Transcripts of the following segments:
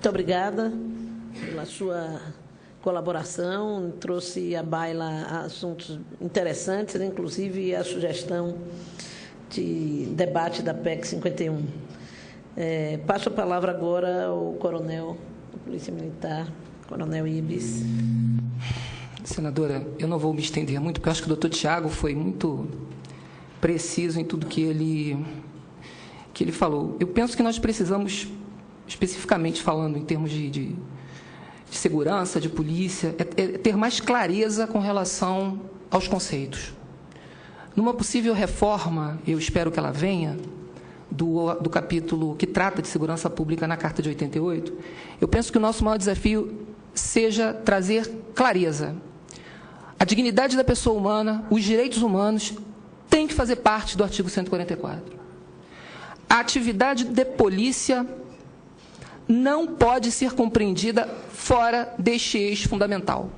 muito obrigada pela sua colaboração, trouxe à baila assuntos interessantes, inclusive a sugestão de debate da PEC 51. Passo a palavra agora ao coronel da Polícia Militar, coronel Ibis. Senadora, eu não vou me estender muito, porque eu acho que o doutor Tiago foi muito preciso em tudo que ele falou. Eu penso que nós precisamos, especificamente falando em termos de segurança, de polícia, ter mais clareza com relação aos conceitos. Numa possível reforma, eu espero que ela venha, do capítulo que trata de segurança pública na Carta de 88, eu penso que o nosso maior desafio seja trazer clareza. A dignidade da pessoa humana, os direitos humanos, têm que fazer parte do artigo 144. A atividade de polícia não pode ser compreendida fora deste eixo fundamental.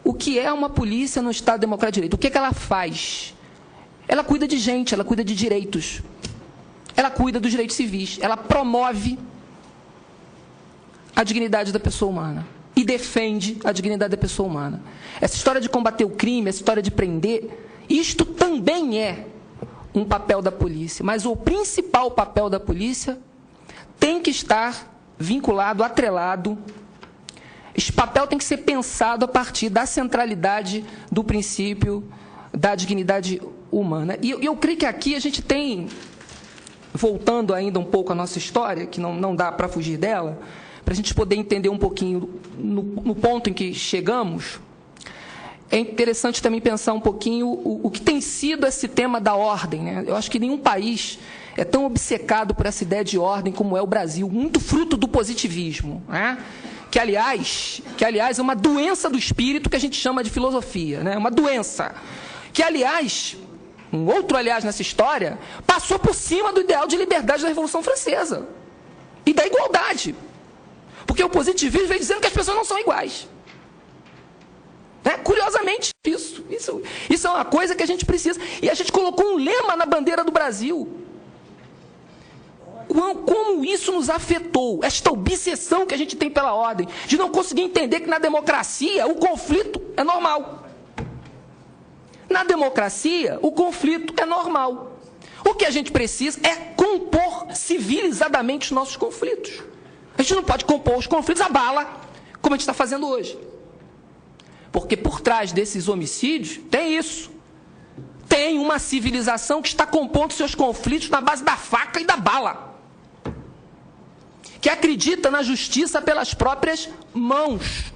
O que é uma polícia no Estado Democrático de Direito? O que é que ela faz? Ela cuida de gente, ela cuida de direitos. Ela cuida dos direitos civis. Ela promove a dignidade da pessoa humana e defende a dignidade da pessoa humana. Essa história de combater o crime, essa história de prender, isto também é um papel da polícia, mas o principal papel da polícia tem que estar vinculado, atrelado. Esse papel tem que ser pensado a partir da centralidade do princípio da dignidade humana. E eu creio que aqui a gente tem, voltando ainda um pouco à nossa história, que não dá para fugir dela, para a gente poder entender um pouquinho no ponto em que chegamos, é interessante também pensar um pouquinho o que tem sido esse tema da ordem, né? Eu acho que nenhum país é tão obcecado por essa ideia de ordem como é o Brasil, muito fruto do positivismo, né? Que, aliás, é uma doença do espírito que a gente chama de filosofia, né? Uma doença. Que, aliás, um outro aliás nessa história, passou por cima do ideal de liberdade da Revolução Francesa e da igualdade. Porque o positivismo vem dizendo que as pessoas não são iguais. Curiosamente, isso é uma coisa que a gente precisa. E a gente colocou um lema na bandeira do Brasil. Como isso nos afetou, esta obsessão que a gente tem pela ordem, de não conseguir entender que na democracia o conflito é normal. Na democracia, o conflito é normal. O que a gente precisa é compor civilizadamente os nossos conflitos. A gente não pode compor os conflitos à bala, como a gente está fazendo hoje. Porque por trás desses homicídios tem isso. Tem uma civilização que está compondo seus conflitos na base da faca e da bala. Que acredita na justiça pelas próprias mãos.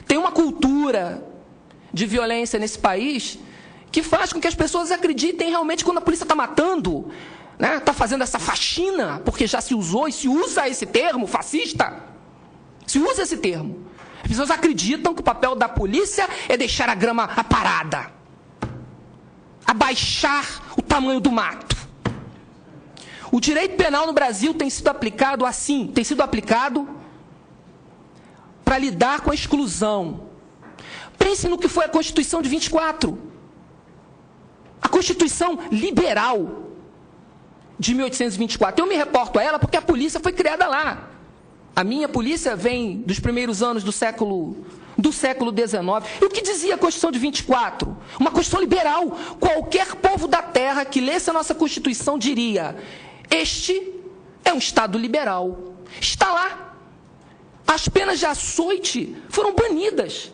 Tem uma cultura de violência nesse país que faz com que as pessoas acreditem realmente quando a polícia está matando, né, está fazendo essa faxina, porque já se usou e se usa esse termo, fascista. Se usa esse termo. As pessoas acreditam que o papel da polícia é deixar a grama aparada, abaixar o tamanho do mato. O direito penal no Brasil tem sido aplicado assim, tem sido aplicado para lidar com a exclusão. Pense no que foi a Constituição de 24. A Constituição liberal de 1824. Eu me reporto a ela porque a polícia foi criada lá. A minha polícia vem dos primeiros anos do século XIX. E o que dizia a Constituição de 24? Uma Constituição liberal. Qualquer povo da terra que lesse a nossa Constituição diria: este é um Estado liberal. Está lá. As penas de açoite foram banidas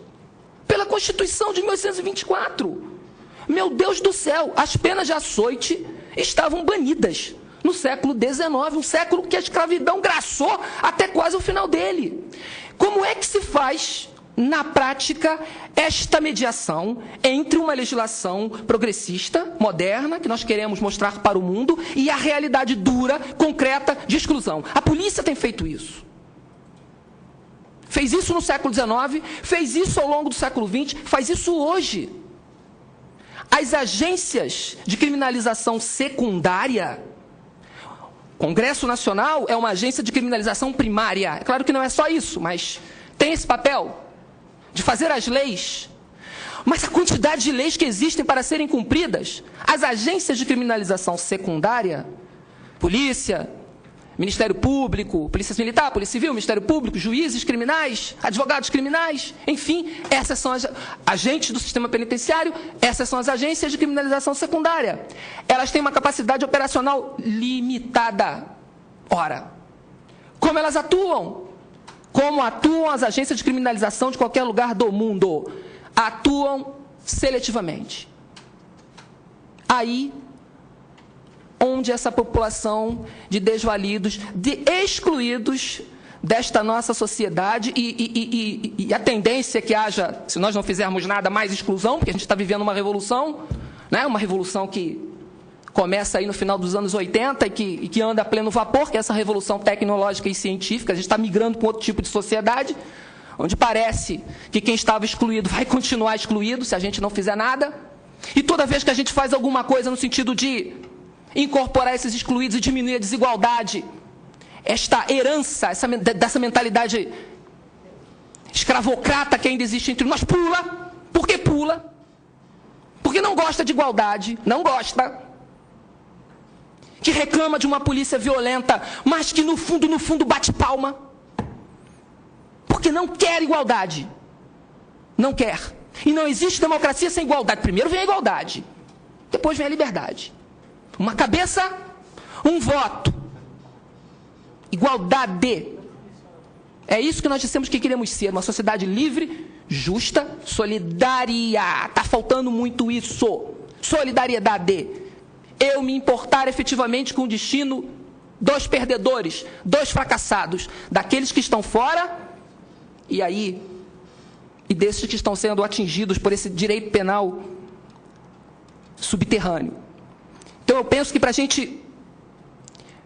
pela Constituição de 1824. Meu Deus do céu, as penas de açoite estavam banidas no século XIX, um século que a escravidão graçou até quase o final dele. Como é que se faz, na prática, esta mediação entre uma legislação progressista, moderna, que nós queremos mostrar para o mundo, e a realidade dura, concreta, de exclusão? A polícia tem feito isso. Fez isso no século XIX, fez isso ao longo do século XX, faz isso hoje. As agências de criminalização secundária, Congresso Nacional é uma agência de criminalização primária. É claro que não é só isso, mas tem esse papel de fazer as leis. Mas a quantidade de leis que existem para serem cumpridas, as agências de criminalização secundária, polícia, Ministério Público, Polícia Militar, Polícia Civil, Ministério Público, juízes criminais, advogados criminais, enfim, essas são as agentes do sistema penitenciário, essas são as agências de criminalização secundária. Elas têm uma capacidade operacional limitada. Ora, como elas atuam? Como atuam as agências de criminalização de qualquer lugar do mundo? Atuam seletivamente. Aí, onde essa população de desvalidos, de excluídos desta nossa sociedade, e a tendência é que haja, se nós não fizermos nada, mais exclusão, porque a gente está vivendo uma revolução, né? Uma revolução que começa aí no final dos anos 80 e que anda a pleno vapor, que é essa revolução tecnológica e científica. A gente está migrando para outro tipo de sociedade, onde parece que quem estava excluído vai continuar excluído se a gente não fizer nada. E toda vez que a gente faz alguma coisa no sentido de incorporar esses excluídos e diminuir a desigualdade, esta herança, dessa mentalidade escravocrata que ainda existe entre nós, pula. Por que pula? Porque não gosta de igualdade, não gosta. Que reclama de uma polícia violenta, mas que no fundo bate palma. Porque não quer igualdade. Não quer. E não existe democracia sem igualdade. Primeiro vem a igualdade, depois vem a liberdade. Uma cabeça, um voto. Igualdade. É isso que nós dissemos que queremos ser. Uma sociedade livre, justa, solidária. Está faltando muito isso. Solidariedade. Eu me importar efetivamente com o destino dos perdedores, dos fracassados, daqueles que estão fora, e desses que estão sendo atingidos por esse direito penal subterrâneo. Então, eu penso que para a gente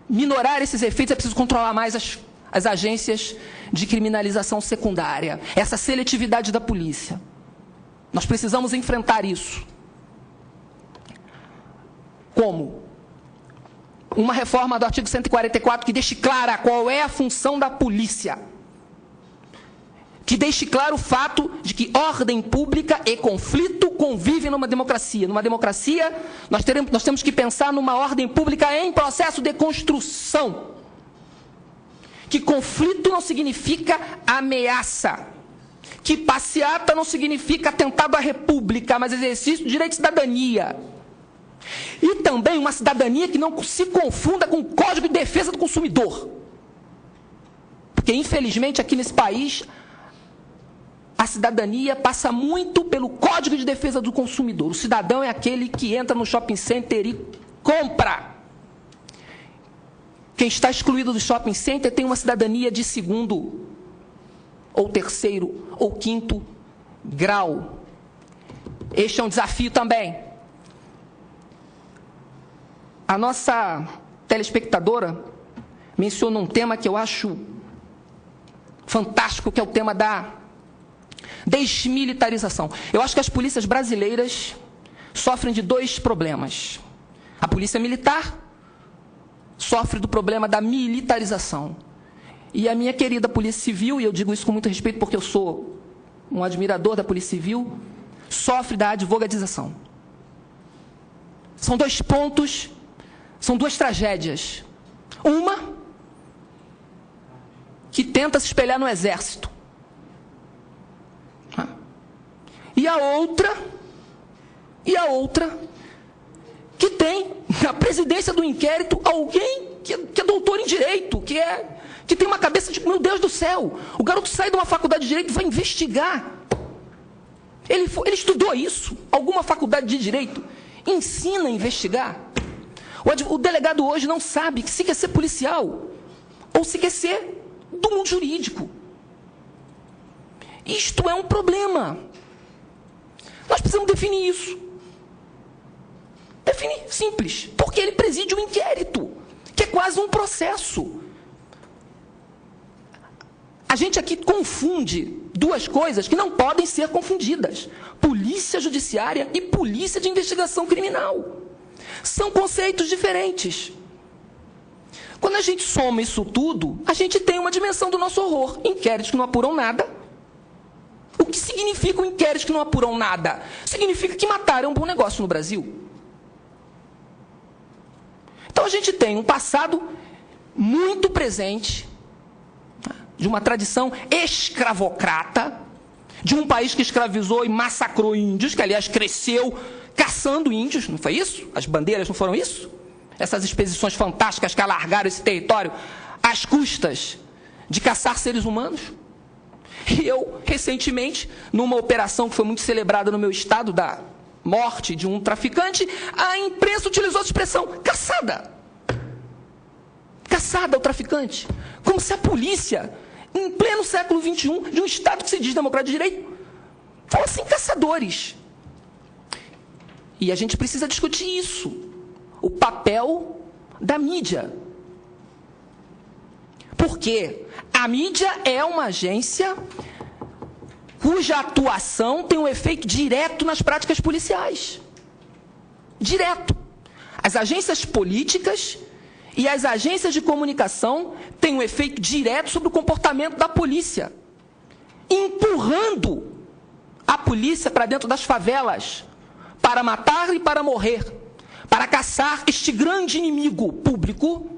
minorar esses efeitos é preciso controlar mais as agências de criminalização secundária, essa seletividade da polícia. Nós precisamos enfrentar isso. Como? Uma reforma do artigo 144 que deixe clara qual é a função da polícia. Que deixe claro o fato de que ordem pública e conflito convivem numa democracia. Numa democracia, nós temos que pensar numa ordem pública em processo de construção. Que conflito não significa ameaça. Que passeata não significa atentado à república, mas exercício do direito de cidadania. E também uma cidadania que não se confunda com o Código de Defesa do Consumidor. Porque, infelizmente, aqui nesse país, a cidadania passa muito pelo Código de Defesa do Consumidor. O cidadão é aquele que entra no shopping center e compra. Quem está excluído do shopping center tem uma cidadania de segundo, ou terceiro, ou quinto grau. Este é um desafio também. A nossa telespectadora mencionou um tema que eu acho fantástico, que é o tema da desmilitarização. Eu acho que as polícias brasileiras sofrem de dois problemas. A polícia militar sofre do problema da militarização. E a minha querida Polícia Civil, e eu digo isso com muito respeito porque eu sou um admirador da Polícia Civil, sofre da advogatização. São dois pontos, são duas tragédias. Uma que tenta se espelhar no Exército. E a outra que tem na presidência do inquérito alguém que é doutor em Direito, que tem uma cabeça de, meu Deus do céu, o garoto sai de uma faculdade de Direito e vai investigar. Ele estudou isso? Alguma faculdade de Direito ensina a investigar? O delegado hoje não sabe se quer ser policial ou se quer ser do mundo jurídico. Isto é um problema. Nós precisamos definir isso. Definir, simples. Porque ele preside um inquérito, que é quase um processo. A gente aqui confunde duas coisas que não podem ser confundidas. Polícia judiciária e polícia de investigação criminal. São conceitos diferentes. Quando a gente soma isso tudo, a gente tem uma dimensão do nosso horror. Inquéritos que não apuram nada. O que significa um inquérito que não apuram nada? Significa que matar é um bom negócio no Brasil. Então a gente tem um passado muito presente de uma tradição escravocrata, de um país que escravizou e massacrou índios, que, aliás, cresceu caçando índios, não foi isso? As bandeiras não foram isso? Essas expedições fantásticas que alargaram esse território às custas de caçar seres humanos. E eu, recentemente, numa operação que foi muito celebrada no meu estado, da morte de um traficante, a imprensa utilizou a expressão caçada. Caçada ao traficante. Como se a polícia, em pleno século XXI, de um estado que se diz democrático de direito, fala assim, caçadores. E a gente precisa discutir isso. O papel da mídia. Porque a mídia é uma agência cuja atuação tem um efeito direto nas práticas policiais. Direto. As agências políticas e as agências de comunicação têm um efeito direto sobre o comportamento da polícia, empurrando a polícia para dentro das favelas, para matar e para morrer, para caçar este grande inimigo público.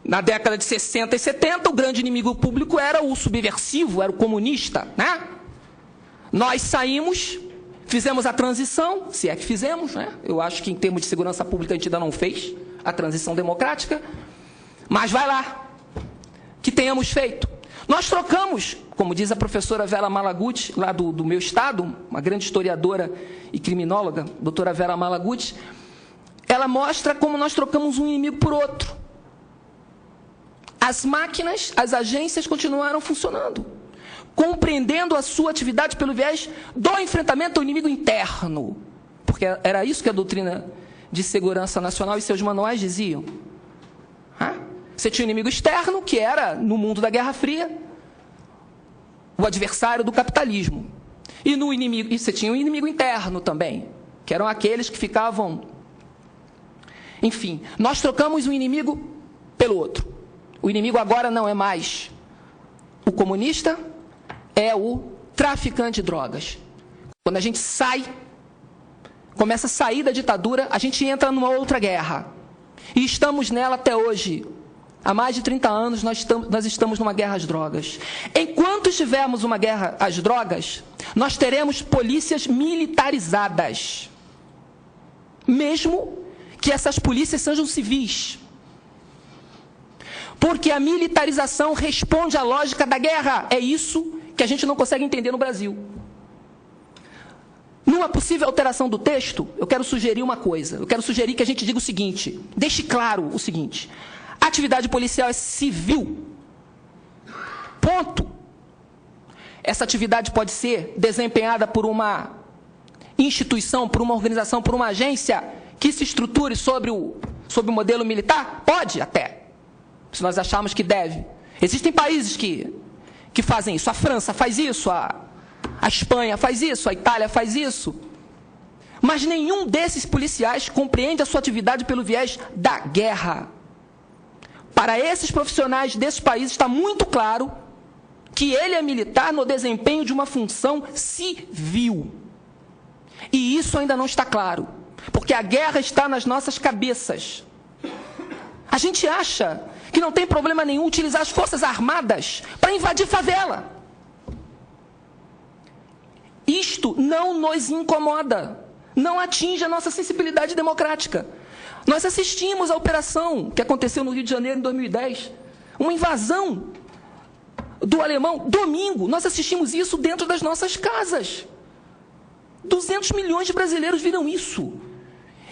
Na década de 60 e 70, o grande inimigo público era o subversivo, era o comunista, né? Nós saímos, fizemos a transição, se é que fizemos, né? Eu acho que em termos de segurança pública a gente ainda não fez a transição democrática, mas vai lá, que tenhamos feito. Nós trocamos, como diz a professora Vera Malaguti, lá do meu estado, uma grande historiadora e criminóloga, doutora Vera Malaguti, ela mostra como nós trocamos um inimigo por outro. As máquinas, as agências continuaram funcionando, compreendendo a sua atividade pelo viés do enfrentamento ao inimigo interno, porque era isso que a doutrina de segurança nacional e seus manuais diziam. Você tinha um inimigo externo, que era, no mundo da Guerra Fria, o adversário do capitalismo. E você tinha um inimigo interno também, que eram aqueles que ficavam... Enfim, nós trocamos um inimigo pelo outro. O inimigo agora não é mais o comunista, é o traficante de drogas. Quando a gente começa a sair da ditadura, a gente entra numa outra guerra. E estamos nela até hoje. Há mais de 30 anos nós estamos numa guerra às drogas. Enquanto estivermos numa guerra às drogas, nós teremos polícias militarizadas. Mesmo que essas polícias sejam civis. Porque a militarização responde à lógica da guerra. É isso que a gente não consegue entender no Brasil. Numa possível alteração do texto, eu quero sugerir uma coisa. Eu quero sugerir que a gente diga o seguinte, deixe claro o seguinte: a atividade policial é civil. Ponto. Essa atividade pode ser desempenhada por uma instituição, por uma organização, por uma agência que se estruture sobre o modelo militar? Pode até. Se nós acharmos que deve. Existem países que fazem isso. A França faz isso, a Espanha faz isso, a Itália faz isso. Mas nenhum desses policiais compreende a sua atividade pelo viés da guerra. Para esses profissionais desses países está muito claro que ele é militar no desempenho de uma função civil. E isso ainda não está claro, porque a guerra está nas nossas cabeças. A gente acha que não tem problema nenhum utilizar as forças armadas para invadir favela. Isto não nos incomoda, não atinge a nossa sensibilidade democrática. Nós assistimos à operação que aconteceu no Rio de Janeiro em 2010, uma invasão do alemão, domingo, nós assistimos isso dentro das nossas casas. 200 milhões de brasileiros viram isso.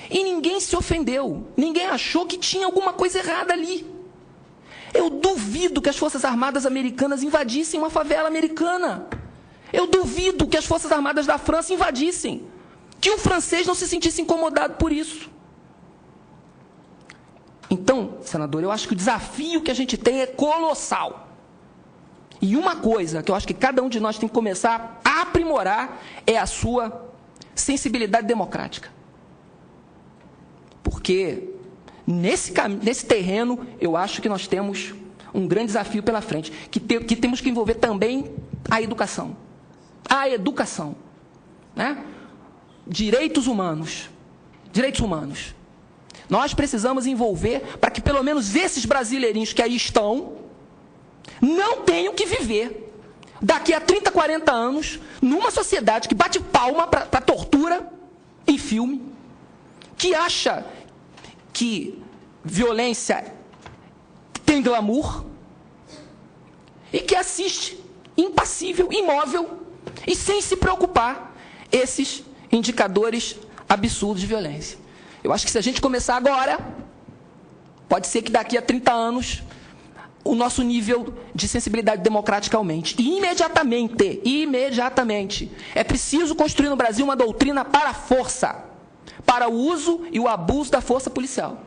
E ninguém se ofendeu, ninguém achou que tinha alguma coisa errada ali. Eu duvido que as Forças Armadas americanas invadissem uma favela americana. Eu duvido que as Forças Armadas da França invadissem. Que o francês não se sentisse incomodado por isso. Então, senador, eu acho que o desafio que a gente tem é colossal. E uma coisa que eu acho que cada um de nós tem que começar a aprimorar é a sua sensibilidade democrática. Porque nesse terreno, eu acho que nós temos um grande desafio pela frente, que temos que envolver também a educação. A educação. Né? Direitos humanos. Direitos humanos. Nós precisamos envolver para que pelo menos esses brasileirinhos que aí estão não tenham que viver daqui a 30, 40 anos numa sociedade que bate palma para tortura em filme, que acha que violência tem glamour e que assiste impassível, imóvel e sem se preocupar esses indicadores absurdos de violência. Eu acho que se a gente começar agora, pode ser que daqui a 30 anos o nosso nível de sensibilidade democrática aumente. E imediatamente, é preciso construir no Brasil uma doutrina para a força, para o uso e o abuso da força policial.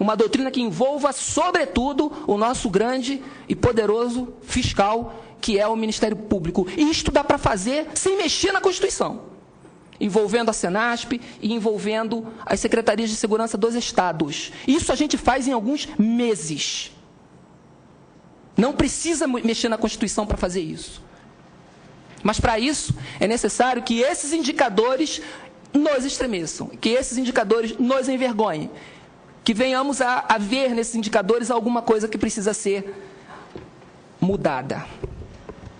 Uma doutrina que envolva, sobretudo, o nosso grande e poderoso fiscal, que é o Ministério Público. E isto dá para fazer sem mexer na Constituição, envolvendo a Senasp e envolvendo as secretarias de segurança dos estados. Isso a gente faz em alguns meses. Não precisa mexer na Constituição para fazer isso. Mas, para isso, é necessário que esses indicadores nos estremeçam, que esses indicadores nos envergonhem, que venhamos a ver nesses indicadores alguma coisa que precisa ser mudada.